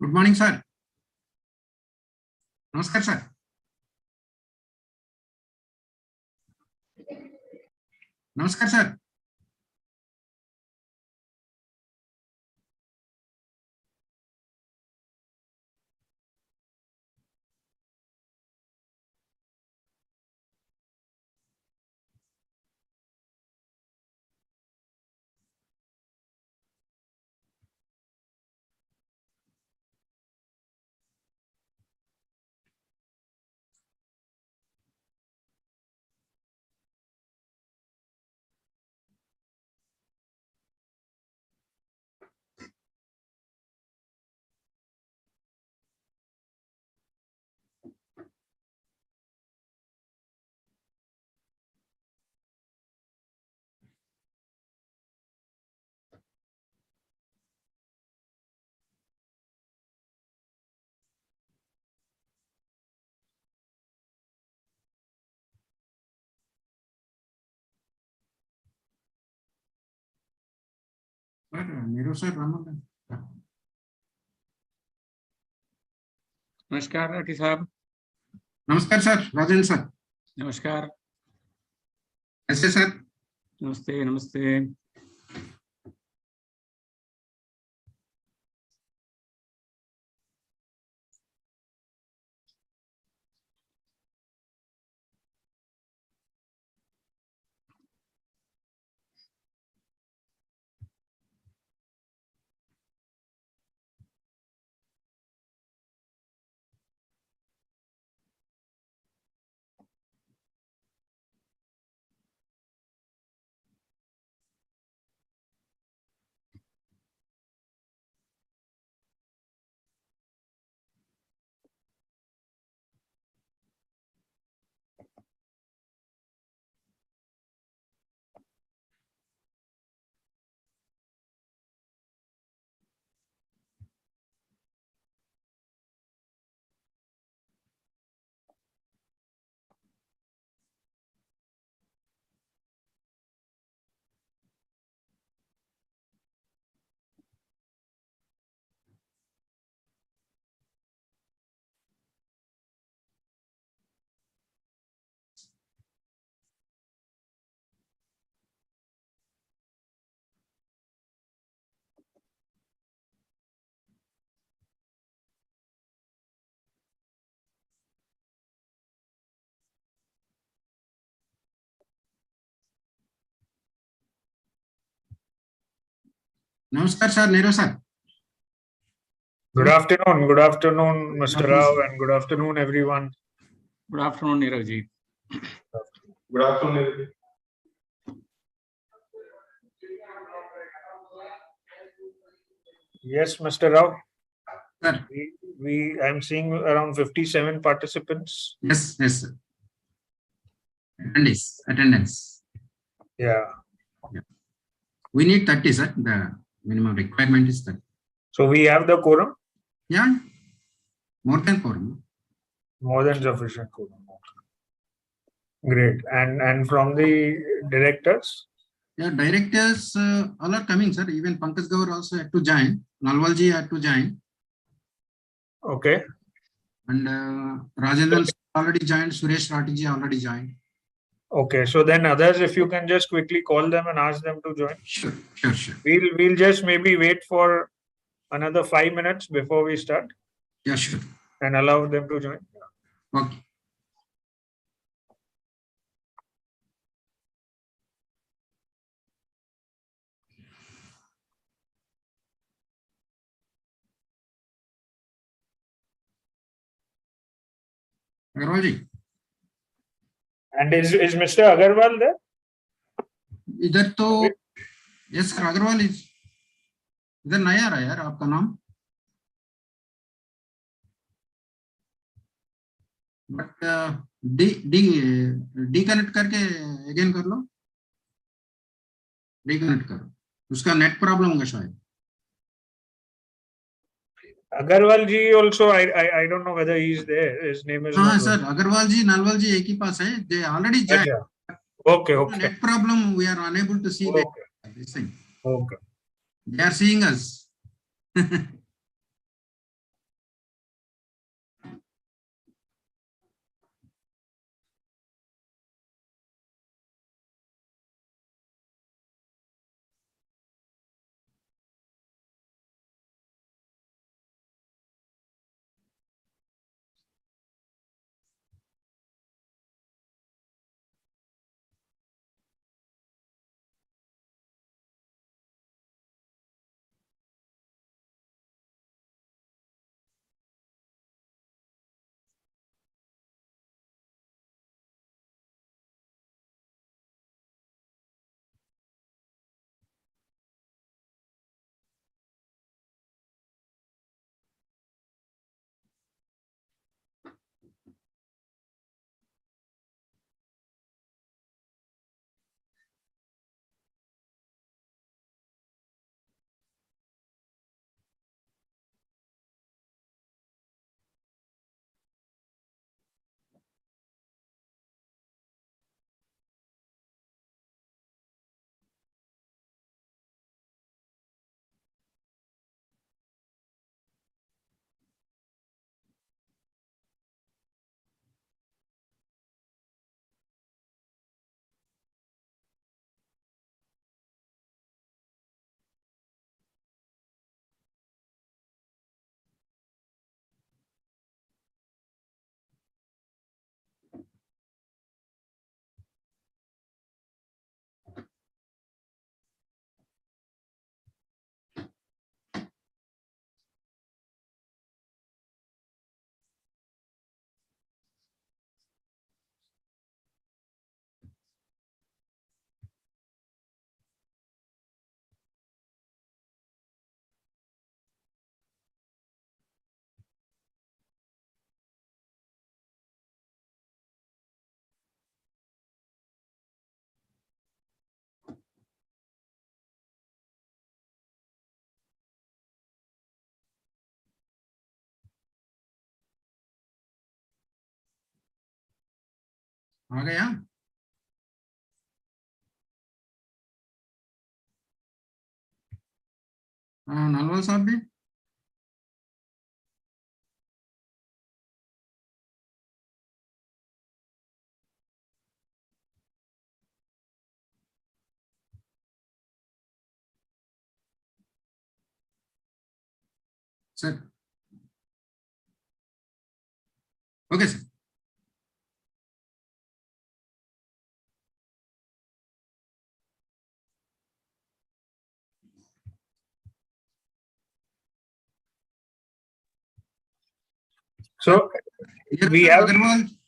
Good morning, sir. Namaskar, sir. Namaskar, sir. Nero sir, Raman. नमस्कार राठी साहब। नमस्कार sir, Rajendra sir. नमस्कार। कैसे सर? नमस्ते नमस्ते। Namaskar sir, Nero sir. Good afternoon, Mr. Rao, and good afternoon, everyone. Good afternoon, Nirav ji. Good afternoon, everybody. Yes, Mr. Rao. Sir. I'm seeing around 57 participants. Yes, sir. Attendance. Yeah. We need 30, sir. The minimum requirement is 30. So we have the quorum? Yeah, more than quorum. More than sufficient quorum. Great. And from the directors? Yeah, directors all are coming, sir. Even Pankaj Gaur also had to join. Nalwalji had to join. Okay. And Rajendran already joined. Suresh Ratiji already joined. Okay. So then others, if you can just quickly call them and ask them to join. Sure. We'll just maybe wait for another 5 minutes before we start. Yeah, sure. And allow them to join. Okay. Agarwal ji. And is Mr. Agarwal there? इधर तो yes sir Agarwal इधर नहीं आ रहा यार आपका नाम but D connect करके again कर लो रिकनेक्ट करो उसका नेट प्रॉब्लम होगा शायद Agarwal ji also, I don't know whether he is there. His name is. हाँ सर अग्रवाल जी नालवाल जी एक ही पास है they already joined. Okay. Net problem we are unable to see this thing. Okay. They are seeing us. आ गया? हाँ, नलवाल साहब भी? Sir, okay sir. So Here, we sir, have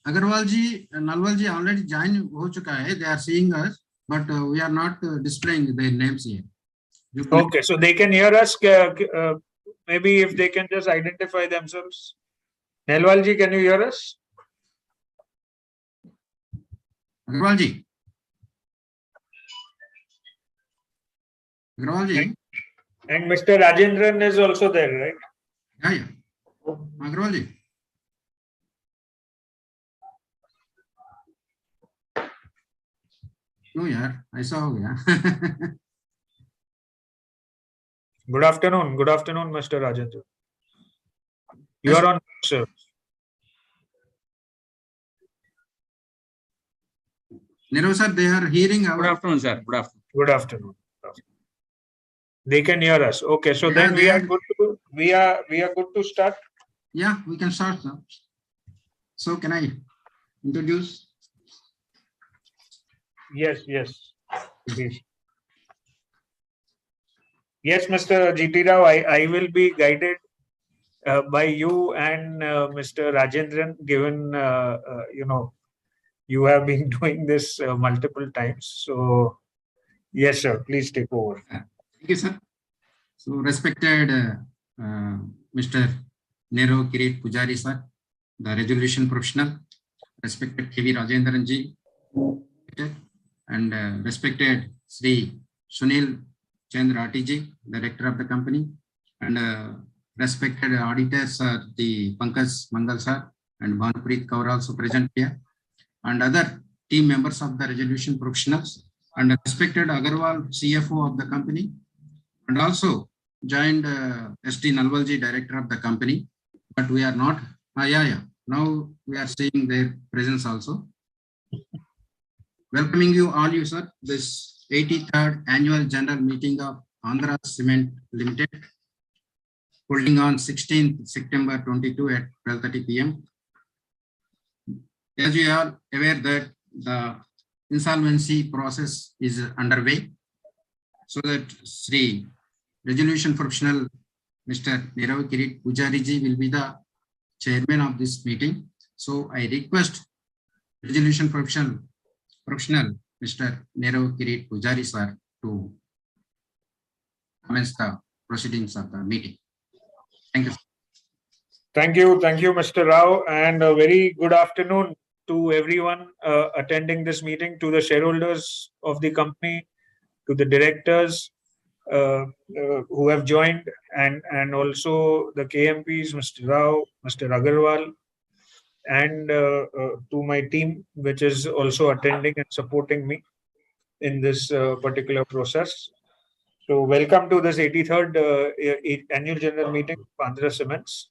Agarwal ji, Nalwal ji already join हो चुका है. They are seeing us, but we are not displaying their names here. okay, so they can hear us. Maybe if they can just identify themselves. Nelwalji, can you hear us? Agarwal ji, Agarwal ji, And Mr. Rajendran is also there, right? yeah, Agarwal जी. क्यों यार, ऐसा हो गया? Good afternoon, Mr. Rajendran. You Yes. are on, sir. Nirav sir, they are hearing Good our. afternoon, sir. Good afternoon. Good afternoon. They can hear us. Okay, so Yeah, then they we are are- good to we are good to start. Yeah, we can start now. So can I introduce? Yes, please. Yes, Mr. GT Rao, I will be guided by you and Mr. Rajendran, given you have been doing this multiple times. So yes, sir, please take over. Thank you, sir. So respected Mr. Nero Kirit Pujari sir, the resolution professional, respected KV Rajendran ji, and respected Sri Sunil Chandra ji, director of the company, and respected auditors, the Pankaj Mangal sir and Bhanupreet Kaur also present here, and other team members of the resolution professionals, and respected Agarwal, CFO of the company, and also joined SD Nalwalji, director of the company, but we are not. Now we are seeing their presence also. Welcoming you all, you sir, this 83rd annual general meeting of Andhra Cement Limited, holding on 16th September 22 at 12:30 p.m. As you are aware that the insolvency process is underway, so that Sri Resolution Professional Mr. Nirav Kirit Pujari ji will be the chairman of this meeting. So I request Resolution Professional Mr. Nirav Kirit Pujari sir to commence the proceedings of the meeting. Thank you. Thank you, Mr. Rao, and a very good afternoon to everyone attending this meeting, to the shareholders of the company, to the directors who have joined, and also the KMPs, Mr. Rao, Mr. Agarwal, and to my team, which is also attending and supporting me in this particular process. So welcome to this 83rd annual general meeting of Andhra Cements.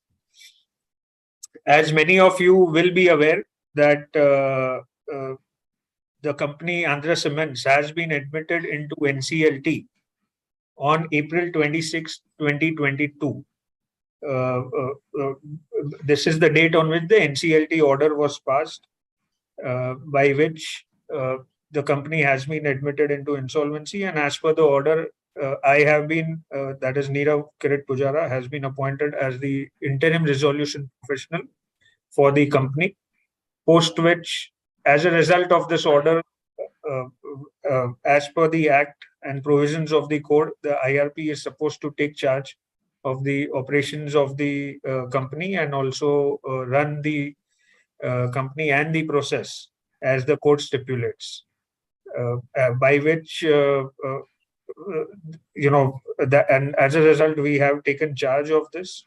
As many of you will be aware that the company Andhra Cements has been admitted into NCLT on April 26, 2022. This is the date on which the NCLT order was passed, by which the company has been admitted into insolvency. And as per the order, I have been, that is Nirav Kirit Pujara, has been appointed as the interim resolution professional for the company, post which, as a result of this order, as per the Act and provisions of the code, the IRP is supposed to take charge of the operations of the company and also run the company and the process as the code stipulates, by which and as a result we have taken charge of this.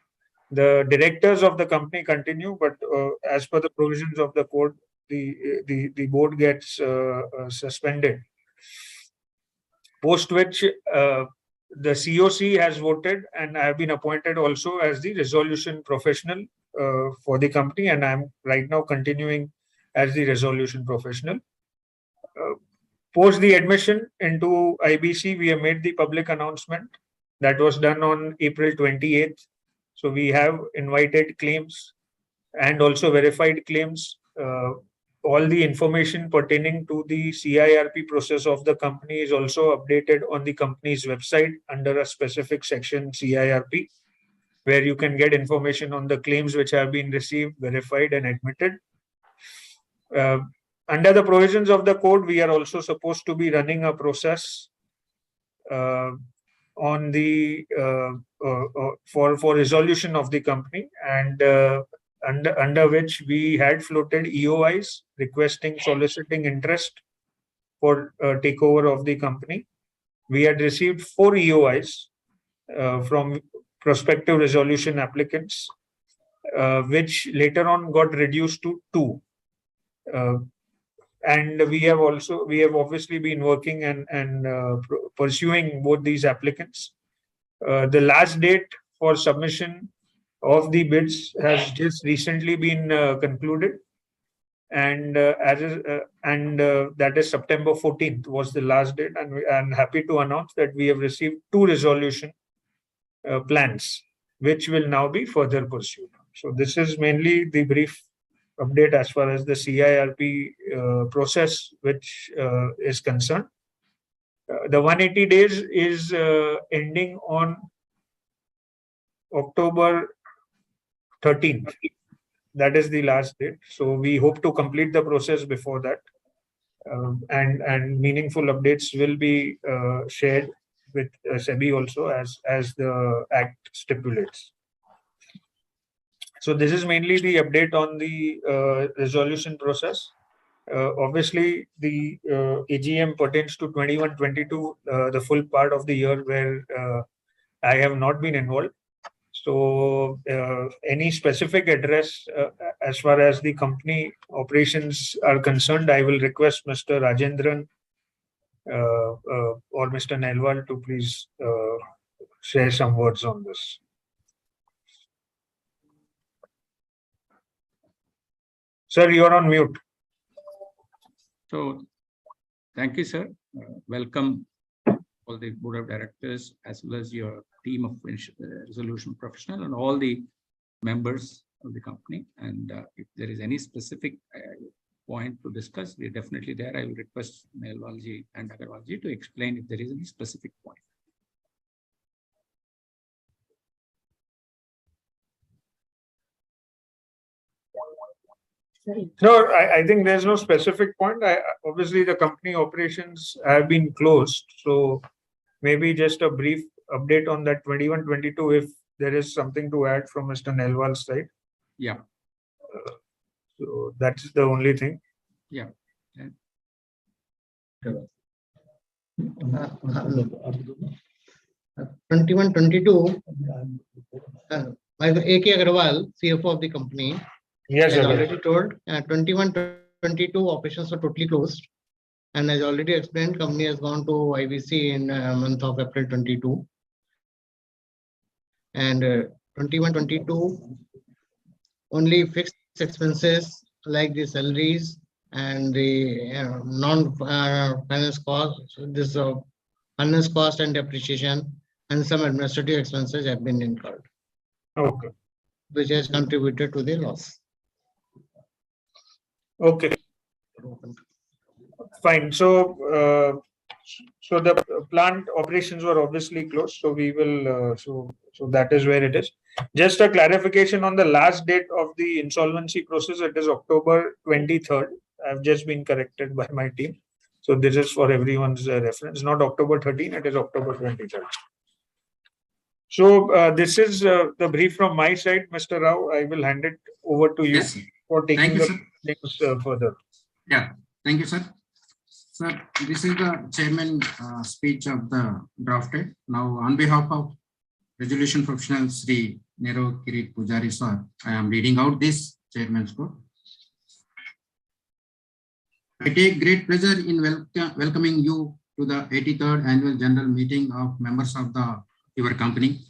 The directors of the company continue, but as per the provisions of the code, the board gets suspended. Post which the COC has voted, and I have been appointed also as the resolution professional for the company, and I'm right now continuing as the resolution professional. Post the admission into IBC, we have made the public announcement that was done on April 28th. So we have invited claims and also verified claims. All the information pertaining to the CIRP process of the company is also updated on the company's website under a specific section CIRP, where you can get information on the claims which have been received, verified, and admitted. Under the provisions of the code, we are also supposed to be running a process on the for resolution of the company, and under which we had floated EOIs requesting soliciting interest for takeover of the company. We had received 4 EOIs from prospective resolution applicants, which later on got reduced to 2. And we have obviously been working and pursuing both these applicants. The last date for submission of the bids has just recently been concluded, and that is September 14th was the last date, and I'm happy to announce that we have received 2 resolution plans, which will now be further pursued. So this is mainly the brief update as far as the CIRP process which is concerned. The 180 days is ending on October 13th. That is the last date. So we hope to complete the process before that, and meaningful updates will be shared with SEBI also as the Act stipulates. So this is mainly the update on the resolution process. Obviously, the AGM pertains to 21-22, the full part of the year where I have not been involved. So any specific address as far as the company operations are concerned, I will request Mr. Rajendran or Mr. Nelwal to please share some words on this. Sir, you're on mute. So, thank you, sir. Welcome all the board of directors as well as your team of resolution professional and all the members of the company. And if there is any specific point to discuss, we're definitely there. I will request Nelwalji and Agarwalji to explain if there is any specific point. No, I think there's no specific point. Obviously, the company operations have been closed. So maybe just a brief update on that 21-22 if there is something to add from Mr. Nelwal's side. Yeah. So that's the only thing. Yeah. 21-22, A.K. Agarwal, CFO of the company, Yes, has sir. already told 21-22 operations are totally closed. And as already explained, company has gone to IBC in month of April 22. And 21-22, only fixed expenses like the salaries and the non-finance cost, this finance cost and depreciation and some administrative expenses have been incurred, Okay. which has contributed to the loss. Okay. Fine. So, so the plant operations were obviously closed. So we will. So that is where it is. Just a clarification on the last date of the insolvency process. It is October 23rd. I've just been corrected by my team. So this is for everyone's reference. Not October 13. It is October 23rd. So this is the brief from my side, Mr. Rao. I will hand it over to you Yes. for taking Thank you, the things further. Yeah, thank you, sir. Sir, this is the chairman speech of the drafted. Now, on behalf of resolution professional Sri Nero Kirit Pujari sir, I am reading out this chairman's quote. I take great pleasure in welcoming you to the 83rd Annual General Meeting of members of your company.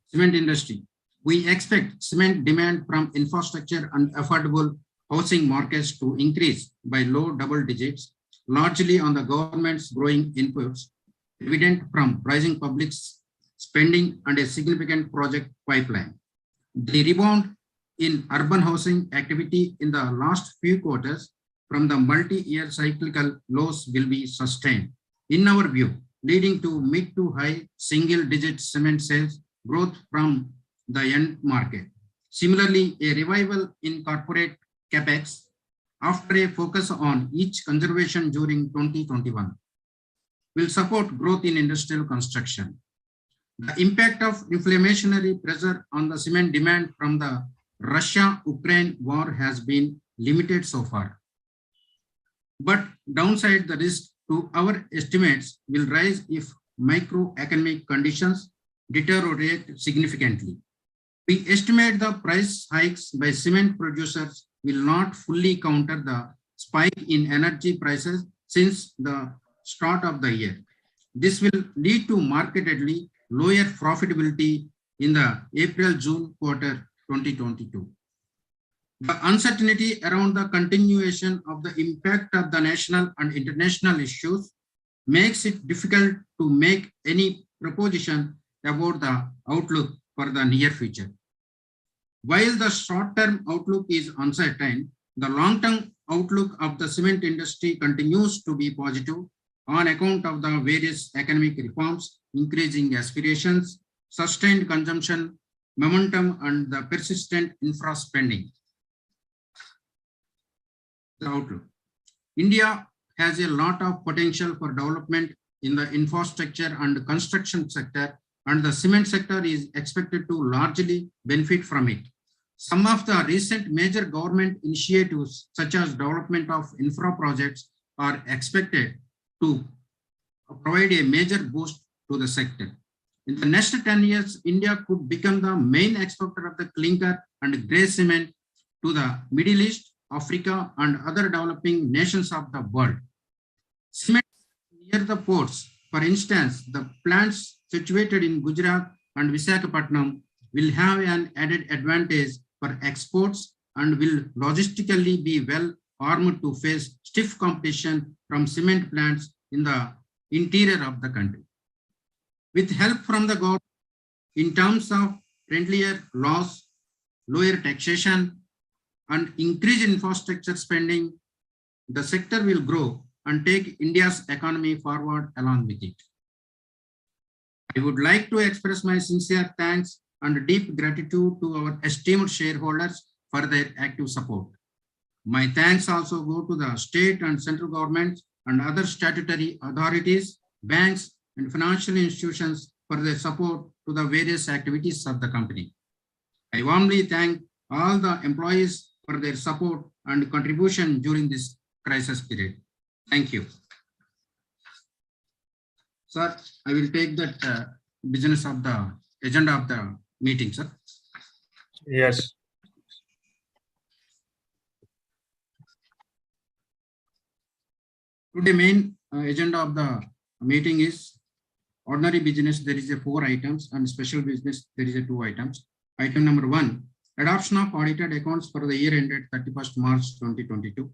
Cement industry. We expect cement demand from infrastructure and affordable housing markets to increase by low double digits, largely on the government's growing inputs, evident from rising public spending and a significant project pipeline. The rebound in urban housing activity in the last few quarters from the multi-year cyclical lows will be sustained, in our view, leading to mid to high single-digit cement sales growth from the end market. Similarly, a revival in corporate capex after a focus on each conservation during 2021 will support growth in industrial construction. The impact of inflationary pressure on the cement demand from the Russia-Ukraine war has been limited so far. But downside, the risk to our estimates will rise if macroeconomic conditions deteriorate significantly. We estimate the price hikes by cement producers will not fully counter the spike in energy prices since the start of the year. This will lead to markedly lower profitability in the April-June quarter 2022. The uncertainty around the continuation of the impact of the national and international issues makes it difficult to make any proposition about the outlook for the near future. While the short-term outlook is uncertain, the long-term outlook of the cement industry continues to be positive on account of the various economic reforms, increasing aspirations, sustained consumption, momentum, and the persistent infra spending. The outlook. India has a lot of potential for development in the infrastructure and construction sector, and the cement sector is expected to largely benefit from it. Some of the recent major government initiatives, such as development of infra projects, are expected to provide a major boost to the sector. In the next 10 years, India could become the main exporter of the clinker and grey cement to the Middle East, Africa, and other developing nations of the world. Cement near the ports, for instance, the plants situated in Gujarat and Visakhapatnam will have an added advantage for exports and will logistically be well armed to face stiff competition from cement plants in the interior of the country. With help from the government in terms of friendlier laws, lower taxation, and increased infrastructure spending, the sector will grow and take India's economy forward along with it. I would like to express my sincere thanks and deep gratitude to our esteemed shareholders for their active support. My thanks also go to the state and central governments and other statutory authorities, banks, and financial institutions for their support to the various activities of the company. I warmly thank all the employees for their support and contribution during this crisis period. Thank you. Sir, I will take that business of the agenda of the meeting, sir. Yes. Today, main agenda of the meeting is ordinary business. There is 4 items, and special business there is 2 items. Item number 1, adoption of audited accounts for the year ended 31st March 2022.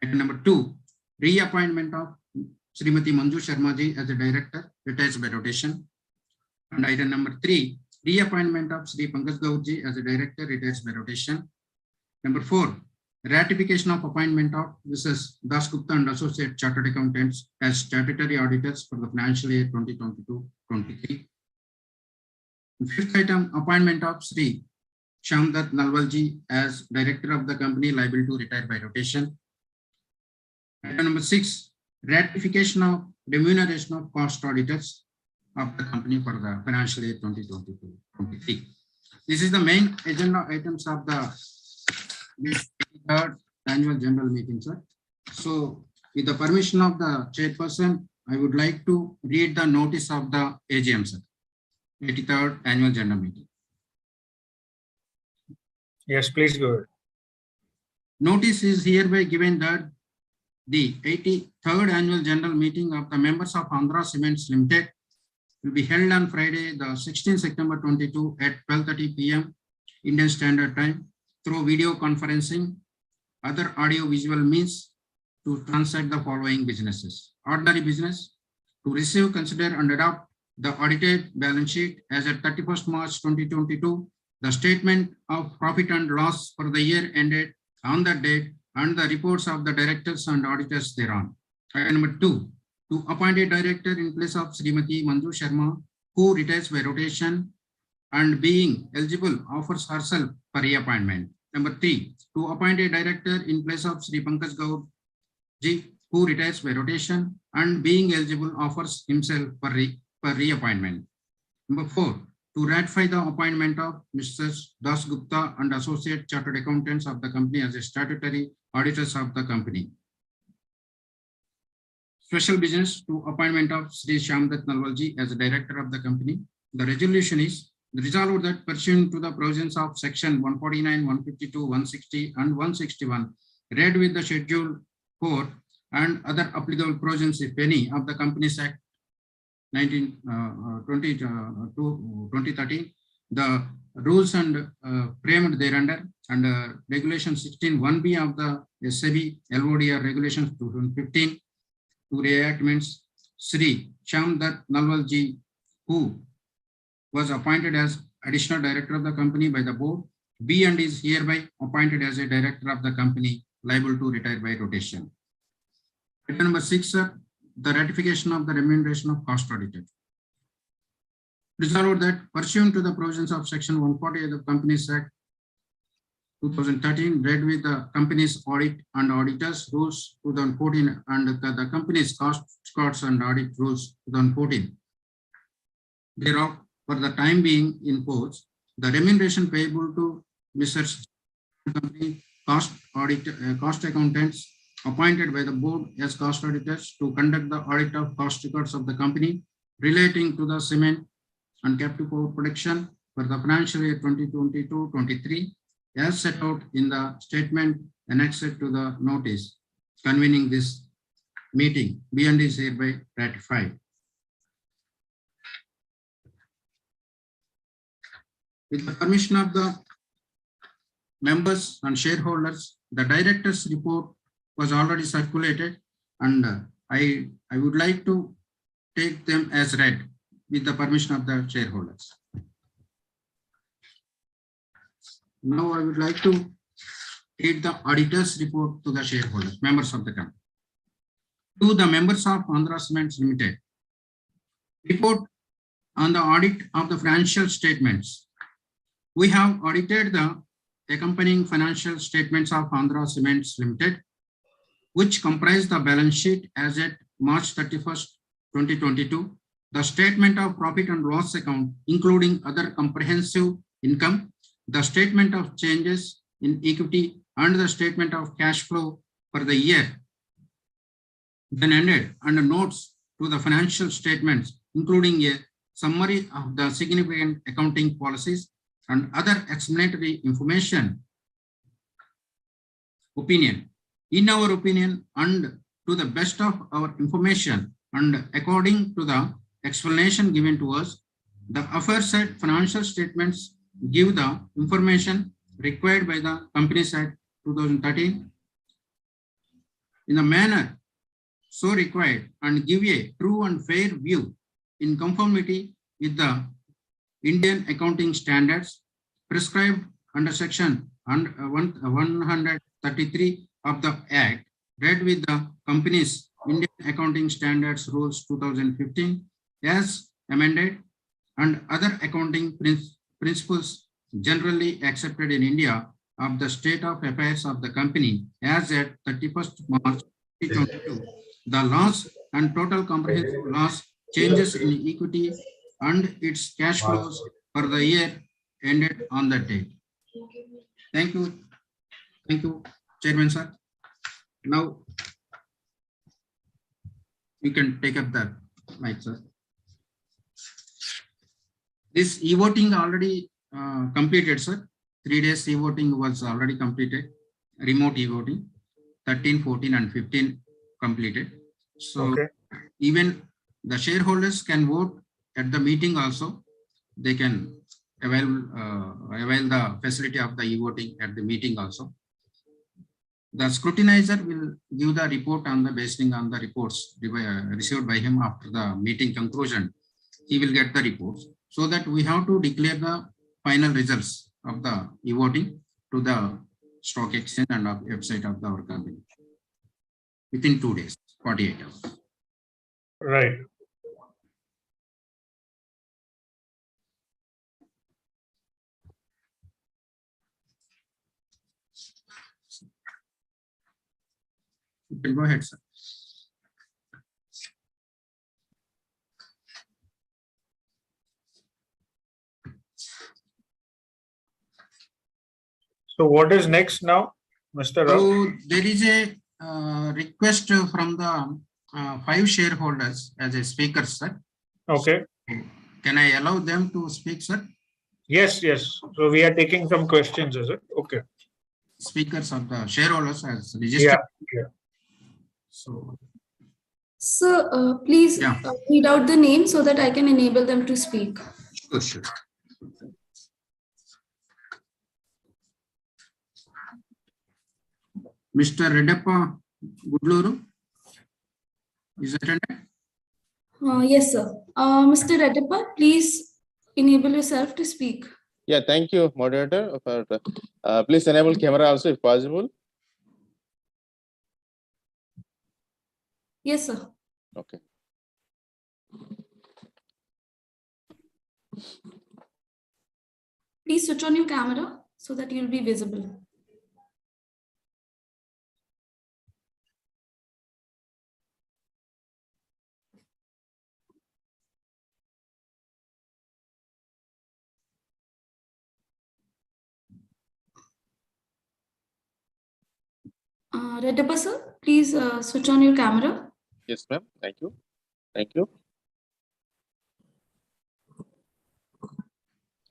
Item number 2, reappointment of Srimati Manju Sharma ji as a director, retires by rotation. And item number 3, reappointment of Sri Pankaj Gaur ji as a director, retires by rotation. Number 4, ratification of appointment of Mrs. Das Gupta and Associate Chartered Accountants as statutory auditors for the financial year 2022-23. Fifth item, appointment of Sri Shyamdat Nalwalji as director of the company, liable to retire by rotation. Item number 6, ratification of remuneration of cost auditors of the company for the financial year 2022-23. This is the main agenda items of the 83rd annual general meeting, sir. So, with the permission of the chairperson, I would like to read the notice of the AGM, sir. 83rd annual general meeting. Yes, please go ahead. Notice is hereby given that the 83rd annual general meeting of the members of Andhra Cements Limited will be held on Friday, the 16th September 22 at 12:30 p.m. Indian Standard Time through video conferencing, other audio visual means to transact the following businesses. Ordinary business, to receive, consider and adopt the audited balance sheet as at 31st March 2022, the statement of profit and loss for the year ended on that date, and the reports of the directors and auditors thereon. Item number 2, to appoint a director in place of Srimati Manju Sharma, who retires by rotation and being eligible offers herself for reappointment. Number 3, to appoint a director in place of Sri Pankaj Gaur Ji, who retires by rotation and being eligible offers himself for reappointment. Number 4, to ratify the appointment of Mr. Das Gupta and Associate Chartered Accountants of the company as a statutory auditors of the company. Special business, to appointment of Sri Shyamdat Nalwalji as a director of the company. The resolution is resolved that pursuant to the provisions of section 149, 152, 160 and 161, read with the schedule 4 and other applicable provisions, if any, of the Companies Act 2013, the rules and framed thereunder, and regulation 16(1)(b) of the SEBI LODR regulations 2015, to reactments Sri Shyamdat Nalwalji, who was appointed as additional director of the company by the board, be and is hereby appointed as a director of the company, liable to retire by rotation. Item number 6, sir, the ratification of the remuneration of cost auditor. Resolved that pursuant to the provisions of section 148 of the Companies Act 2013, read with the company's audit and auditors rules 2014 and the company's costs and audit rules 2014. Thereof, for the time being in force, the remuneration payable to Mr. Company cost accountants appointed by the board as cost auditors to conduct the audit of cost records of the company relating to the cement and captive power production for the financial year 2022-23, as set out in the statement annexed to the notice convening this meeting, be and is hereby ratified. With the permission of the members and shareholders, the director's report was already circulated, and I would like to take them as read with the permission of the shareholders. Now I would like to take the auditor's report to the shareholders, members of the company. To the members of Andhra Cements Limited, report on the audit of the financial statements. We have audited the accompanying financial statements of Andhra Cements Limited, which comprise the balance sheet as at March 31st, 2022, the statement of profit and loss account, including other comprehensive income, the statement of changes in equity, and the statement of cash flow for the year then ended, and notes to the financial statements, including a summary of the significant accounting policies and other explanatory information. Opinion. In our opinion, and to the best of our information, and according to the explanation given to us, the aforesaid financial statements give the information required by the Companies Act 2013 in a manner so required and give a true and fair view in conformity with the Indian accounting standards prescribed under section 133 of the Act, read with the company's Indian Accounting Standards Rules 2015 as amended, and other accounting principles generally accepted in India of the state of affairs of the company as at 31st March 2022, the loss and total comprehensive loss, changes in equity and its cash flows for the year ended on that date. Thank you. Thank you, Chairman, sir. Now you can take up the mic, sir. This e-voting already completed, sir. 3 days e-voting was already completed. remote e-voting, 13, 14, and 15 completed. So Okay. even the shareholders can vote at the meeting also. They can avail the facility of the e-voting at the meeting also. The scrutinizer will give the report on the basing on the reports received by him after the meeting conclusion. He will get the reports, so that we have to declare the final results of the e-voting to the stock exchange and website of our company within 2 days, 48 hours. Right. You can go ahead, sir. So what is next now, Mr. Rao? So there is a request from the 5 shareholders as a speaker, sir. Okay. Can I allow them to speak, sir? Yes, yes. So we are taking some questions, is it? Okay. Speakers of the shareholders as registered. Yeah. So Sir, please Yeah. read out the name so that I can enable them to speak. sure. Mr. Redappa Gudluru is attended. Yes, sir. Mr. Redappa, please enable yourself to speak. Yeah, thank you, moderator. Please enable camera also if possible. Yes, sir. Okay. Please switch on your camera so that you'll be visible. Redappa, sir, please switch on your camera. Yes, ma'am. Thank you. Thank you.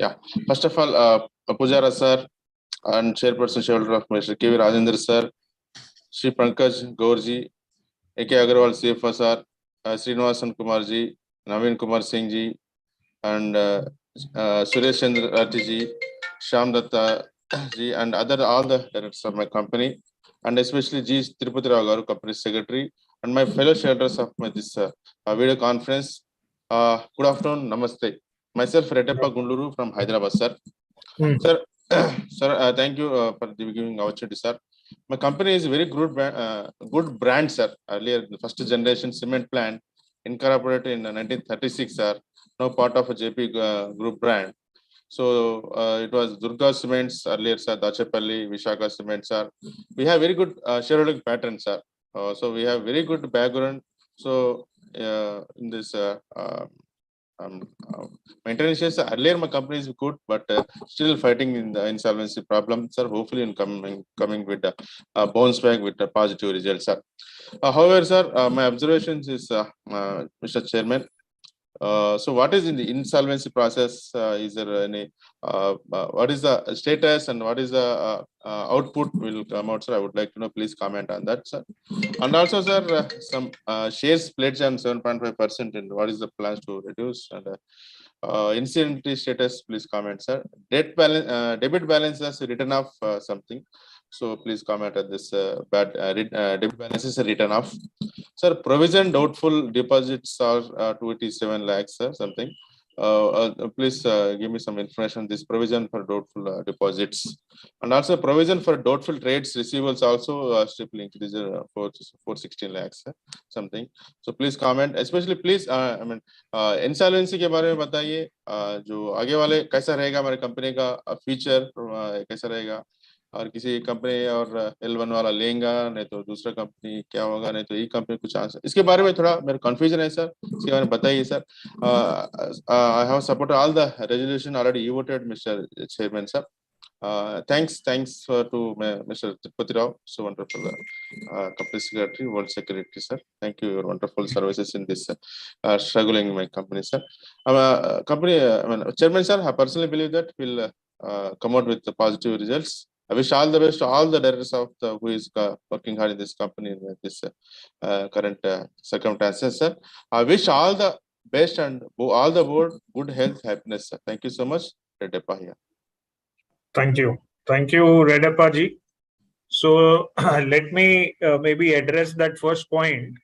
Yeah. First of all, Pujara sir and Chairperson Shareholder of Mr. K.V. Rajendra sir, Shri Pankaj Gaurji, A.K. Agarwal CFO sir, Srinivasan Kumarji, Naveen Kumar Singh ji, and Suresh Chandra Rati ji, Shyam Datta ji, and all the directors of my company, and especially G. Tirupati Rao Garu, company secretary, and my fellow shareholders of this video conference. Good afternoon, namaste. Myself, Redappa Gundluru from Hyderabad, sir. Sir, sir, thank you for giving opportunity, sir. My company is a very good brand, sir. Earlier, the first generation cement plant incorporated in 1936, sir. Now part of a JP group brand. So it was Durga Cements earlier, sir, Dachepalli, Vishaka Cements, sir. We have very good shareholding pattern, sir. So we have very good background. So in this maintenance, earlier my company is good, but still fighting in the insolvency problem, sir. Hopefully in coming with a bounce back with a positive result, sir. However, sir, my observations is, Mr. Chairman, so what is in the insolvency process? Is there any, what is the status and what is the output will come out, sir? I would like to know, please comment on that, sir. And also, sir, some shares pledged on 7.5%, and what is the plans to reduce? And incident status, please comment, sir. Debit balance is written off something. So please comment on this debit balance is written off. Sir, provision doubtful deposits are 287 lakhs, sir, something. Please give me some information on this provision for doubtful deposits, and also provision for doubtful trades receivables also still increase 416 lakhs, something. So please comment, especially please I mean insolvency के बारे में बताइए, जो आगे वाले कैसा रहेगा हमारे कंपनी का फ्यूचर कैसा रहेगा, और किसी कंपनी और L1 वाला लेगा नहीं तो दूसरा कंपनी क्या होगा, नहीं तो ये कंपनी कुछ आंसर, इसके बारे में थोड़ा मेरा कंफ्यूजन है सर, इसके बारे में बताइए sir. I have supported all the resolution already voted, Mr. Chairman, sir. Thanks to Mr. Tirupati Rao, so wonderful company secretary, world secretary, sir. Thank you, your wonderful services in this struggling my company, sir. Company, Chairman, sir, I personally believe that will come out with the positive results I wish all the best to all the directors of who is working hard in this company in this current circumstances, sir. I wish all the best and all the board good health, happiness, sir. Thank you so much. Redappa here. Thank you. Thank you, Redappa ji. So let me maybe address that first point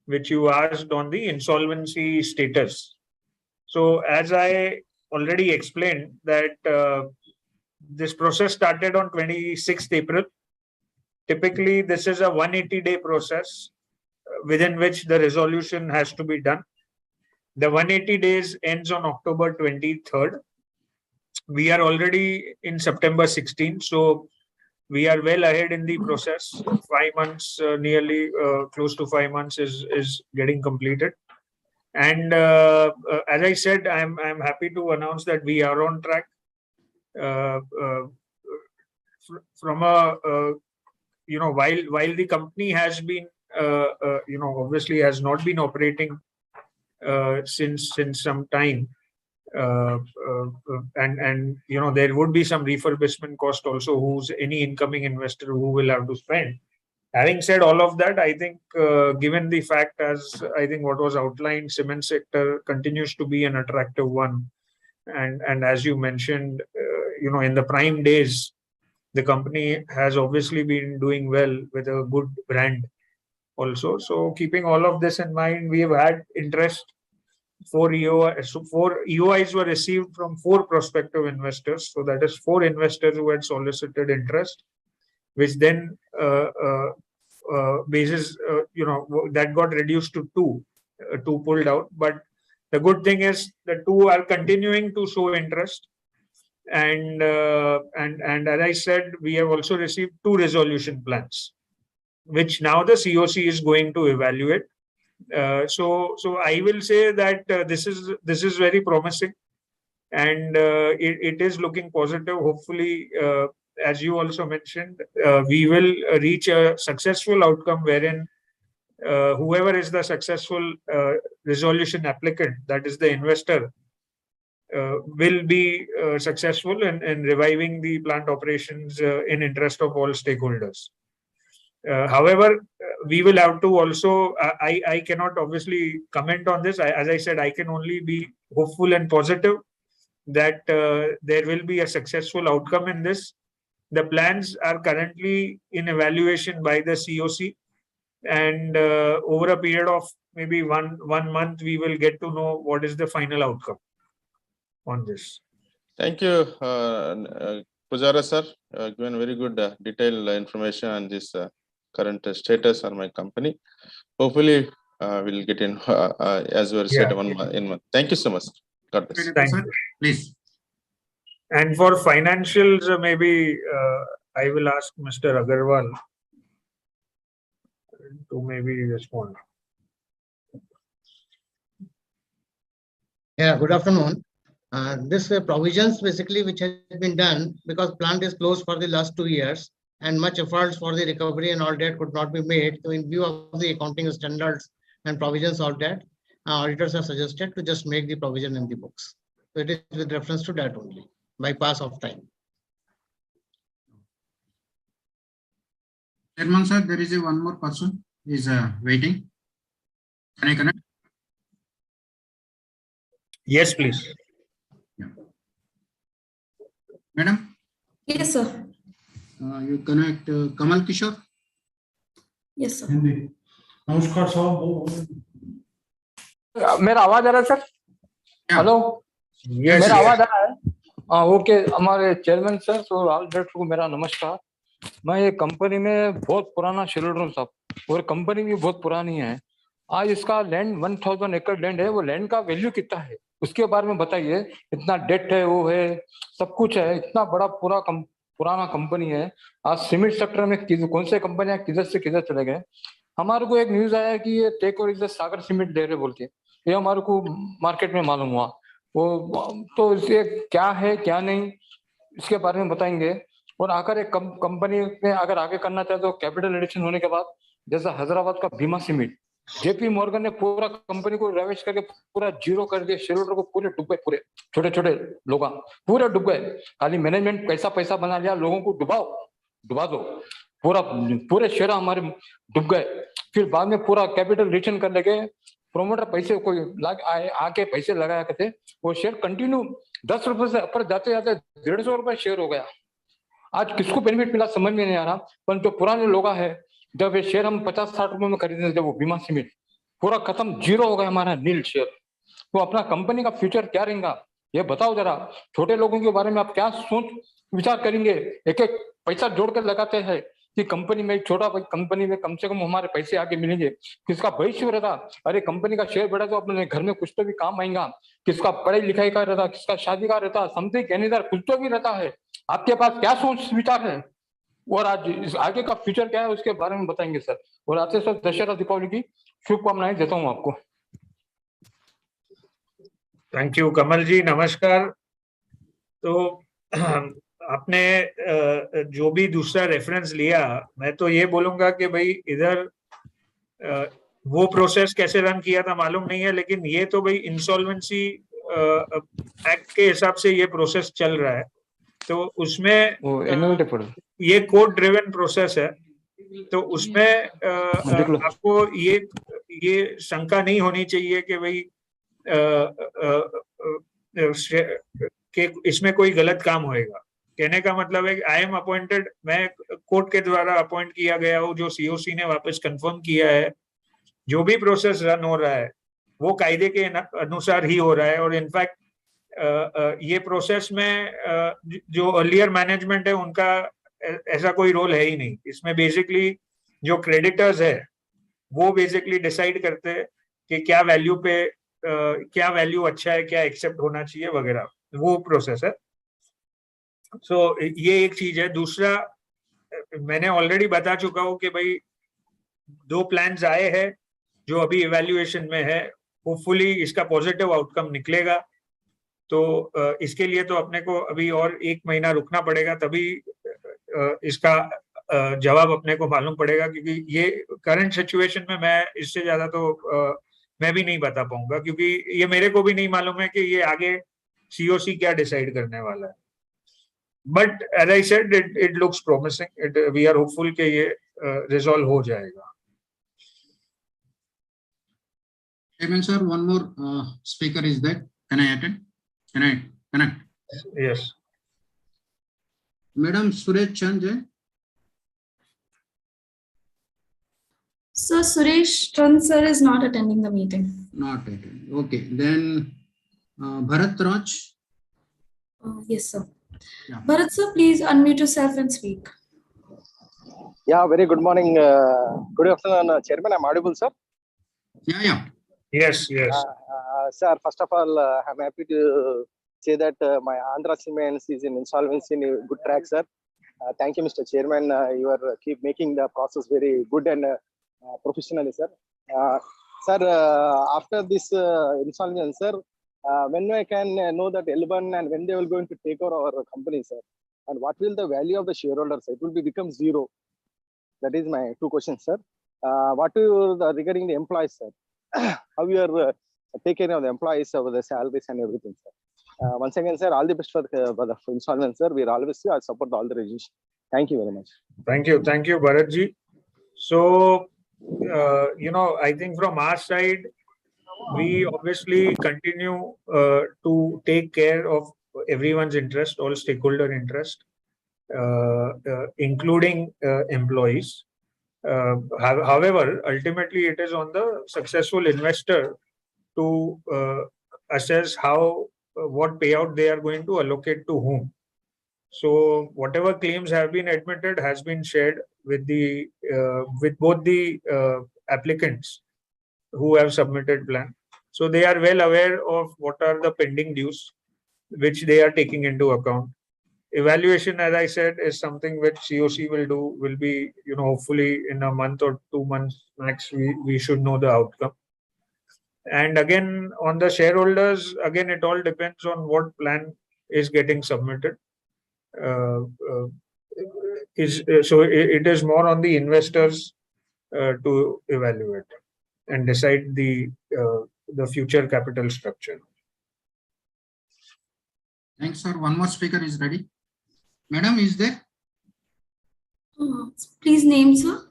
which you asked on the insolvency status. So as I already explained that this process started on 26th April. Typically, this is a 180-day process within which the resolution has to be done. The 180 days ends on October 23rd. We are already in September 16, so we are well ahead in the process. 5 months, nearly close to 5 months is getting completed. And as I said, I'm happy to announce that we are on track. From a while the company has been obviously has not been operating since some time, and there would be some refurbishment cost also who's any incoming investor who will have to spend. Having said all of that, I think given the fact, as I think what was outlined, cement sector continues to be an attractive one, and as you mentioned, in the prime days, the company has obviously been doing well with a good brand also. So keeping all of this in mind, we have had interest. 4 EOIs were received from 4 prospective investors. So that is 4 investors who had solicited interest, which then basis that got reduced to 2 pulled out. But the good thing is the 2 are continuing to show interest. And as I said, we have also received 2 resolution plans, which now the COC is going to evaluate. So I will say that this is very promising, and it is looking positive. Hopefully, as you also mentioned, we will reach a successful outcome wherein whoever is the successful resolution applicant, that is the investor, will be successful in reviving the plant operations in interest of all stakeholders. However, we will have to also, I cannot obviously comment on this. As I said, I can only be hopeful and positive that there will be a successful outcome in this. The plans are currently in evaluation by the COC, and over a period of maybe one month, we will get to know what is the final outcome on this. Thank you, Pujara sir. Given very good detailed information on this current status on my company. Hopefully, we'll get in as we said in month. Thank you so much. God bless. Thank you. Please. And for financials, maybe I will ask Mr. Agarwal to maybe respond. Yeah, good afternoon. This provisions basically which has been done because plant is closed for the last 2 years and much efforts for the recovery and all that could not be made. So in view of the accounting standards and provisions of that, auditors have suggested to just make the provision in the books. So it is with reference to that only, bypass of time. Chairman sir, there is one more person is waiting. Can I connect? Yes, please. Yeah. Madam? Yes, sir. You connect Kamal Kishore? Yes, sir. नमस्कार साहब, मेरा आवाज आ रहा है sir? Hello, मेरा आवाज आ रहा है? हाँ, ओके। हमारे चेयरमैन सर और ऑल डायरेक्टर को मेरा नमस्कार। मैं ये कंपनी में बहुत पुराना शेयर होल्डर हूँ साहब, और कंपनी भी बहुत पुरानी है। आज इसका लैंड 1000 एकड़ लैंड है, वो लैंड का वैल्यू कितना है उसके बारे में बताइए। इतना डेट है, वो है, सब कुछ है, इतना बड़ा पुराना कंपनी है। आज सीमेंट सेक्टर में कौन से कंपनियां किधर से किधर चले गए। हमारे को एक न्यूज आया कि ये टेक ओवर इधर सागर सीमेंट दे रहे बोल के, ये हमारे को मार्केट में मालूम हुआ। वो तो इसके क्या है क्या नहीं, इसके बारे में बताएंगे। और आकर एक कंपनी में अगर आगे करना चाहे तो कैपिटल एडिशन होने के बाद, जैसा हैदराबाद का भीमा सीमेंट, जेपी मॉर्गन ने पूरा कंपनी को रेवेश करके पूरा जीरो कर दिया, शेयर होल्डर को पूरे डूब गए, पूरे छोटे छोटे लोग पूरे डूब गए। खाली मैनेजमेंट पैसा पैसा बना लिया, लोगों को डुबा दो, पूरा पूरे शेयर हमारे डूब गए। फिर बाद में पूरा कैपिटल रिटर्न करने के प्रोमोटर पैसे कोई आके पैसे लगाया करते, वो शेयर कंटिन्यू 10 रुपए से ऊपर जाते जाते 150 रुपए शेयर हो गया। आज किसको बेनिफिट मिला समझ में नहीं आ रहा, पर जो पुराने लोग है, जब ये शेयर हम 50-60 रुपए में खरीदते थे, वो बीमा सीमेंट पूरा खत्म, जीरो हो गया हमारा नील शेयर। तो अपना कंपनी का फ्यूचर क्या रहेगा ये बताओ जरा। छोटे लोगों के बारे में आप क्या सोच विचार करेंगे? एक एक पैसा जोड़ कर लगाते हैं कि कंपनी में, छोटा कंपनी में कम से कम हमारे पैसे आगे मिलेंगे, किसका भविष्य रहता। अरे कंपनी का शेयर बढ़ा तो अपने घर में कुछ तो भी काम आएगा, किसका पढ़ाई लिखाई का रहता, किसका शादी का रहता, समथिंग एनीदर कुछ तो भी रहता है। आपके पास क्या सोच विचार है और आज आगे का फ्यूचर क्या है उसके बारे में बताएंगे सर। और आते सर दशहरा दीपावली की शुभकामनाएं देता हूँ आपको। थैंक यू कमल जी, नमस्कार। तो आपने जो भी दूसरा रेफरेंस लिया, मैं तो ये बोलूंगा कि भाई इधर वो प्रोसेस कैसे रन किया था मालूम नहीं है, लेकिन ये तो भाई इंसॉल्वेंसी एक्ट के हिसाब से ये प्रोसेस चल रहा है। तो उसमें ये कोड ड्रिवन प्रोसेस है, तो उसमें आपको ये शंका नहीं होनी चाहिए कि भाई कि इसमें कोई गलत काम होएगा। कहने का मतलब है कि आई एम अपॉइंटेड, मैं कोर्ट के द्वारा अपॉइंट किया गया हूँ, जो सीओसी ने वापस कंफर्म किया है। जो भी प्रोसेस रन हो रहा है वो कायदे के अनुसार ही हो रहा है। और इनफैक्ट ये प्रोसेस में जो अर्लियर मैनेजमेंट है उनका ऐसा कोई रोल है ही नहीं इसमें। बेसिकली जो क्रेडिटर्स है वो बेसिकली डिसाइड करते हैं कि क्या वैल्यू पे क्या वैल्यू अच्छा है, क्या एक्सेप्ट होना चाहिए वगैरह, वो प्रोसेस है। सो ये एक चीज है। दूसरा, मैंने ऑलरेडी बता चुका हूँ कि भाई 2 प्लान्स आए हैं जो अभी इवैल्यूएशन में है। होपफुली इसका पॉजिटिव आउटकम निकलेगा, तो इसके लिए तो अपने को अभी और 1 महीना रुकना पड़ेगा, तभी इसका जवाब अपने को मालूम पड़ेगा। क्योंकि ये करंट सिचुएशन में मैं इससे ज्यादा तो मैं भी नहीं बता पाऊंगा, क्योंकि ये मेरे को भी नहीं मालूम है कि ये आगे सीओसी क्या डिसाइड करने वाला है। But as I said, it looks promising, we are hopeful कि ये रिजॉल्व हो जाएगा। Chairman sir, one more speaker is there. Can I attend? Can I connect? Yes. Madam Suresh Chandra. So Suresh Chand sir is not attending the meeting. Not attending. Okay, then Bharat Raj. Yes, sir. Yeah. Bharat sir, please unmute yourself and speak. Yeah, very good morning. Good afternoon, Chairman. I'm audible, sir? Yeah. Yes. Sir, first of all, I'm happy to say that my Andhra Cements is in insolvency in a good track, sir. Thank you, Mr. Chairman. You are keep making the process very good and professionally, sir. Sir, after this insolvency, sir, when I can know that L1 and when they will going to take over our company, sir, and what will the value of the shareholders? It will become zero. That is my 2 questions, sir. What regarding the employees, sir? How you are taking care of the employees over the salaries and everything, sir. Once again, sir, all the best for the insolvency, sir. We are always I support all the resolution. Thank you very much. Thank you, Bharat ji. So, I think from our side, we obviously continue to take care of everyone's interest, all stakeholder interest, including employees. However, ultimately it is on the successful investor to assess what payout they are going to allocate to whom. So whatever claims have been admitted has been shared with both the applicants who have submitted plan. So they are well aware of what are the pending dues, which they are taking into account. Evaluation, as I said, is something which COC will be, hopefully in a month or 2 months max, we should know the outcome. And again, on the shareholders, again, it all depends on what plan is getting submitted. So it is more on the investors to evaluate. and decide the future capital structure. Thanks, sir. One more speaker is ready. Madam, is there? Please name, sir.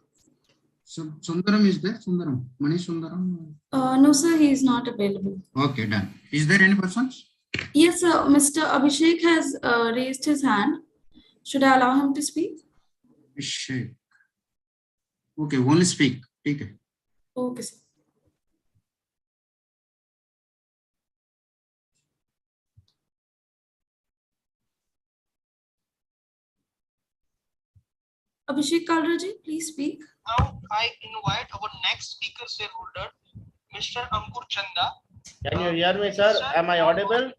Sundaram is there? Sundaram. Mani Sundaram? No, sir, he is not available. Okay, done. Is there any persons? Yes, sir. Mr. Abhishek has raised his hand. Should I allow him to speak? Abhishek. Okay, only speak. Okay. Okay, sir. Abhishek Kalraji, please speak. Now I invite our next speaker shareholder, Mr. Ankur Chanda. Can you hear me, sir? Am I audible?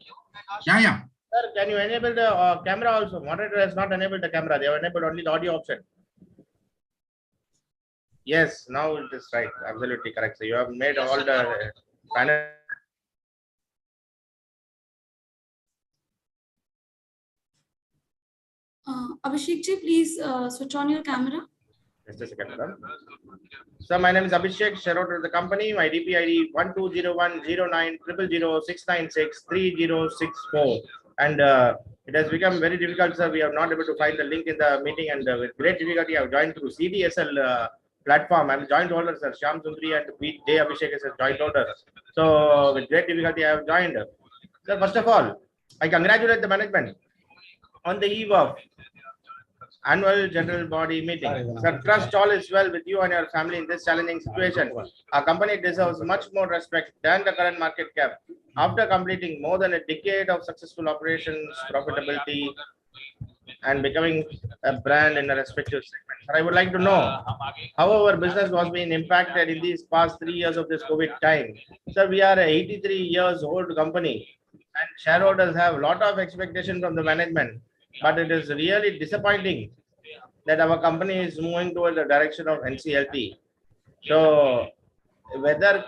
Yeah. Sir, can you enable the camera also? Moderator has not enabled the camera. They have enabled only the audio option. Yes, now it is right. Absolutely correct. So you have made all the panel. Abhishek ji, please switch on your camera. Just a second, madam. So my name is Abhishek, shareholder of the company. My DP ID 1201090006963064. And it has become very difficult, sir. We are not able to find the link in the meeting, and with great difficulty, I have joined through CDSL platform. I'm a joint holder, sir. Shyam Sundri and P. J. Abhishek is a joint holder. So with great difficulty, I have joined. Sir, first of all, I congratulate the management on the eve of annual general body meeting. Sir, trust all is well with you and your family in this challenging situation. Our company deserves much more respect than the current market cap. After completing more than a decade of successful operations, profitability, and becoming a brand in a respective segment. Sir, I would like to know how our business was being impacted in these past 3 years of this COVID time. Sir, we are a 83 years old company, and shareholders have a lot of expectation from the management. But it is really disappointing that our company is moving towards the direction of NCLT. So, whether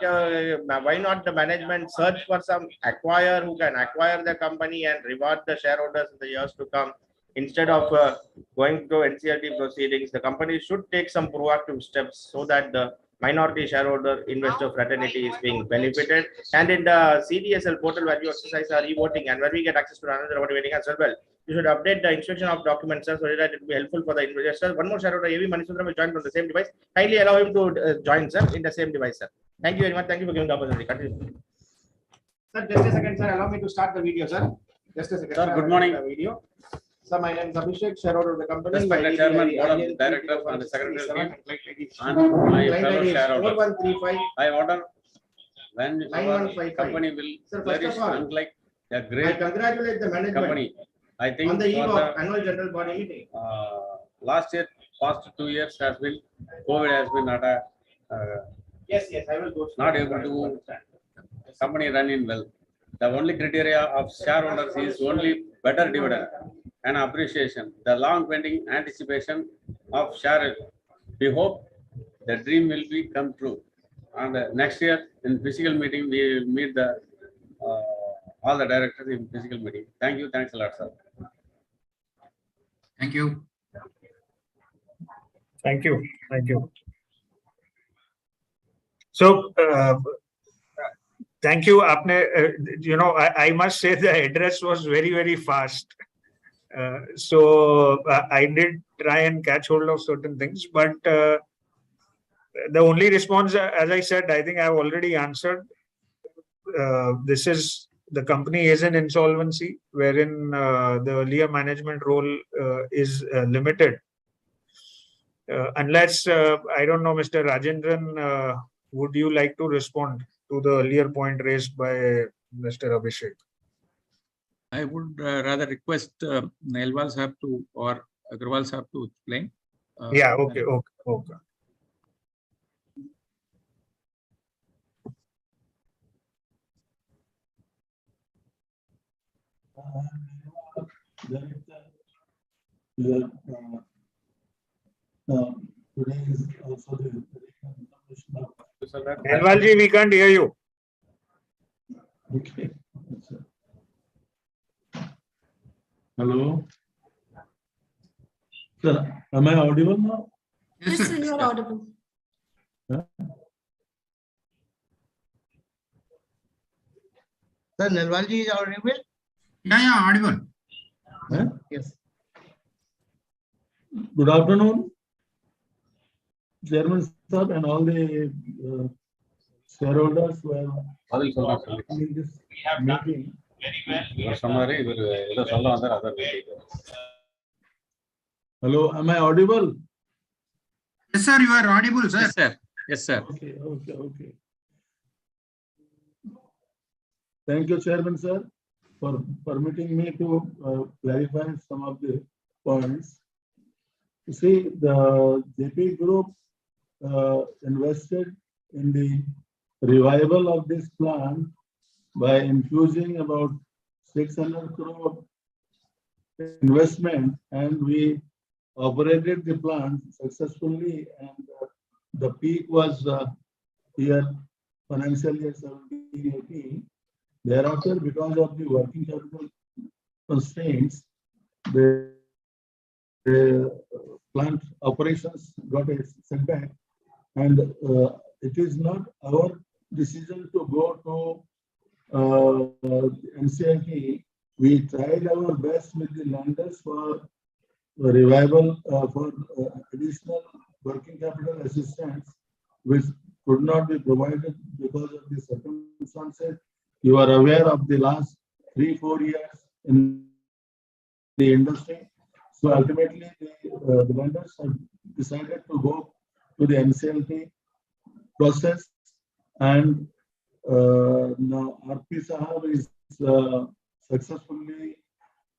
why not the management search for some acquirer who can acquire the company and reward the shareholders in the years to come, instead of going to NCLT proceedings? The company should take some proactive steps so that the minority shareholder investor fraternity is being benefited. And in the CDSL portal where you exercise our e-voting and where we get access to another voting as well, you should update the inspection of documents, sir, so that it will be helpful for the investors. One more shareholder, AV Manisundram, will join from the same device. Kindly allow him to join, sir, in the same device, sir. Thank you very much. Thank you for giving the opportunity. Continue. Sir, just a second, sir. Allow me to start the video, sir. Just a second. Sir, good morning. Video. Sir, my name is Abhishek, shareholder of the company. Respected Chairman, Board of Directors, and the Secretary team, and my fellow shareholders. 4135. I order when our company will flourish, unlike a I great congratulate the management company. I think on the eve for of the annual general body meeting. last year, past 2 years has been, COVID has been not a, Yes, I will go. not able to company running well. The only criteria of shareholders is only better dividend and appreciation, the long pending anticipation of share. We hope the dream will be come true. And next year in physical meeting, we will meet the all the directors in physical meeting. Thank you. Thanks a lot, sir. Thank you. Thank you. Thank you. So, thank you. I must say the address was very, very fast. So I did try and catch hold of certain things, but the only response, as I said, I think I've already answered. The company is in insolvency, wherein the earlier management role is limited. Unless, I don't know, Mr. Rajendran, would you like to respond to the earlier point raised by Mr. Abhishek? I would rather request Nelwal Sahab to or Agarwal Sahab to explain. Yeah, okay. Today is also the Nelwalji, we can't hear you. okay. Hello. Sir, am I audible now? Yes, sir, you are audible. Sir, Nalwalji is audible? Yeah, audible. Yes. Good afternoon, Chairman sir, and all the shareholders who are in this meeting. Hello, am I audible? Yes, sir, you are audible, sir. Yes, sir. Yes, sir. Okay. Thank you, Chairman sir, for permitting me to clarify some of the points. You see, the JP Group invested in the revival of this plant by infusing about 600 crore investment, and we operated the plant successfully, and the peak was year financial year 17-18. Thereafter, because of the working capital constraints, the plant operations got a setback, and it is not our decision to go to NCLT. We tried our best with the lenders for revival for additional working capital assistance, which could not be provided because of the circumstances. You are aware of the last 3-4 years in the industry. So ultimately, the lenders have decided to go to the NCLT process, and now RP Sahab is successfully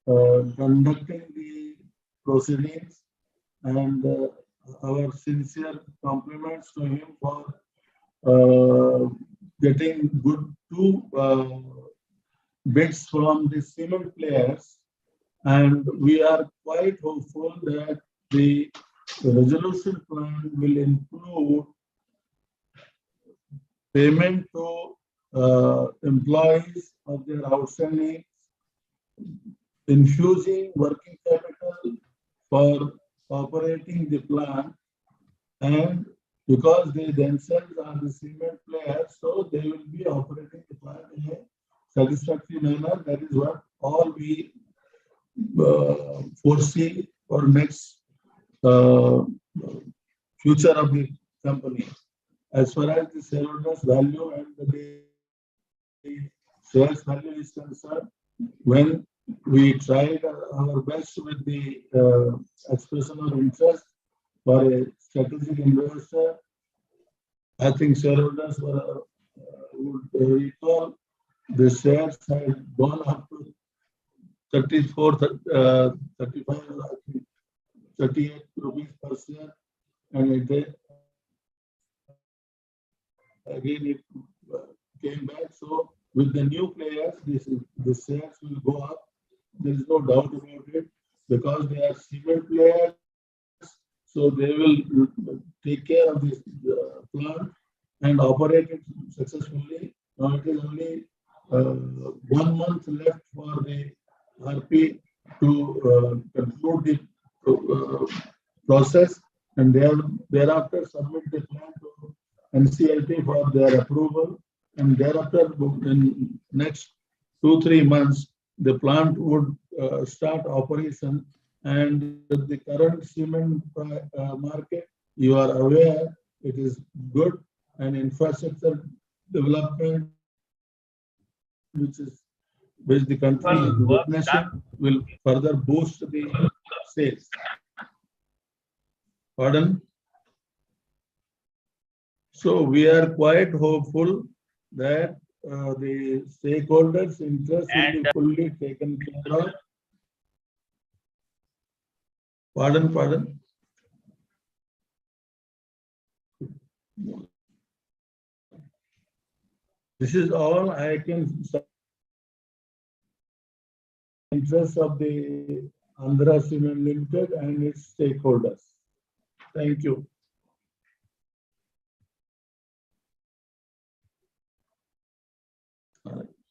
conducting the proceedings, and our sincere compliments to him for getting good two bids from the cement players, and we are quite hopeful that the resolution plan will include payment to employees of their outstanding, infusing working capital for operating the plant, and because they themselves are the cement players, so they will be operating the plant in a satisfactory manner. That is what all we foresee for next future of the company. As far as the shareholders' value and the shares value is concerned, when we tried our best with the expression of interest for a strategic investor, I think shareholders would recall the shares had gone up to 34, 35, 38 rupees per share, and it again it came back. So with the new players, the shares will go up. There is no doubt about it, because they are cement players, so they will take care of this plant and operate it successfully. Now it is only 1 month left for the RP to conclude the process, and thereafter submit the plan to NCLT for their approval, and thereafter in next 2-3 months the plant would start operation. And the current cement market, you are aware, it is good, and infrastructure development which the country is witnessing will further boost the sales. Pardon? So we are quite hopeful that the stakeholders' interest will be fully taken care of. Pardon? This is all I can say. Interest of the Andhra Cement Limited and its stakeholders. Thank you.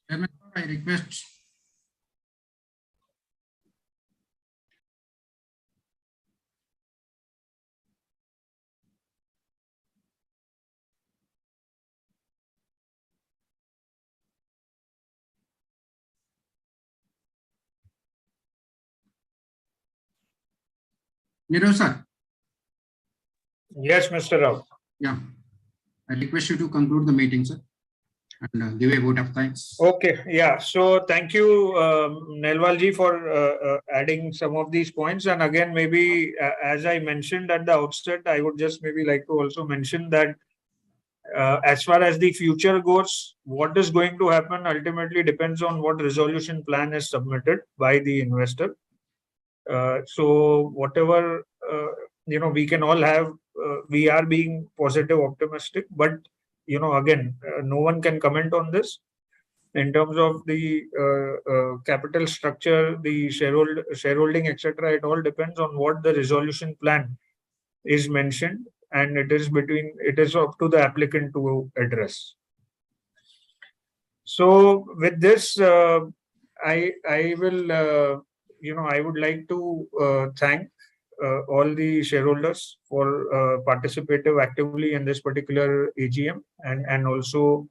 Chairman, I request Nero sir, Yes, Mr. Rao. yeah, I request you to conclude the meeting, sir, and give a vote of thanks. Okay, yeah. So thank you, Nelwalji, for adding some of these points. And again, maybe as I mentioned at the outset, I would just maybe like to also mention that as far as the future goes, what is going to happen ultimately depends on what resolution plan is submitted by the investor. So whatever we can all have, we are being positive, optimistic, but again, no one can comment on this. In terms of the capital structure, the shareholding, etc., it all depends on what the resolution plan is mentioned, and it is up to the applicant to address. So with this, I will I would like to thank all the shareholders for participating actively in this particular AGM and also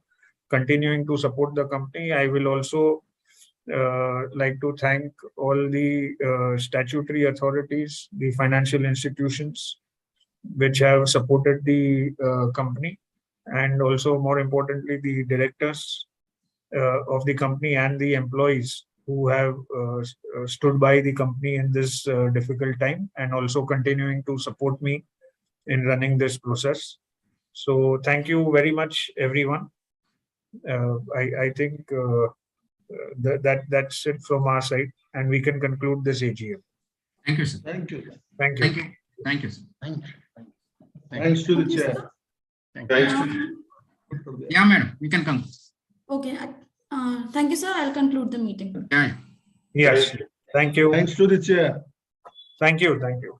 continuing to support the company. I will also like to thank all the statutory authorities, the financial institutions which have supported the company, and also more importantly the directors of the company and the employees who have stood by the company in this difficult time and also continuing to support me in running this process. So thank you very much, everyone. I think that's it from our side, and we can conclude this AGM. Thank you, sir. Thank you. Thank you. Thank you. Thank you, sir. Thanks to the Thank you, chair. sir. Thanks to Yeah, madam, we can come. Okay. Thank you, sir. I'll conclude the meeting. Yeah. Yes. Thank you. Thanks to the chair. Thank you. Thank you.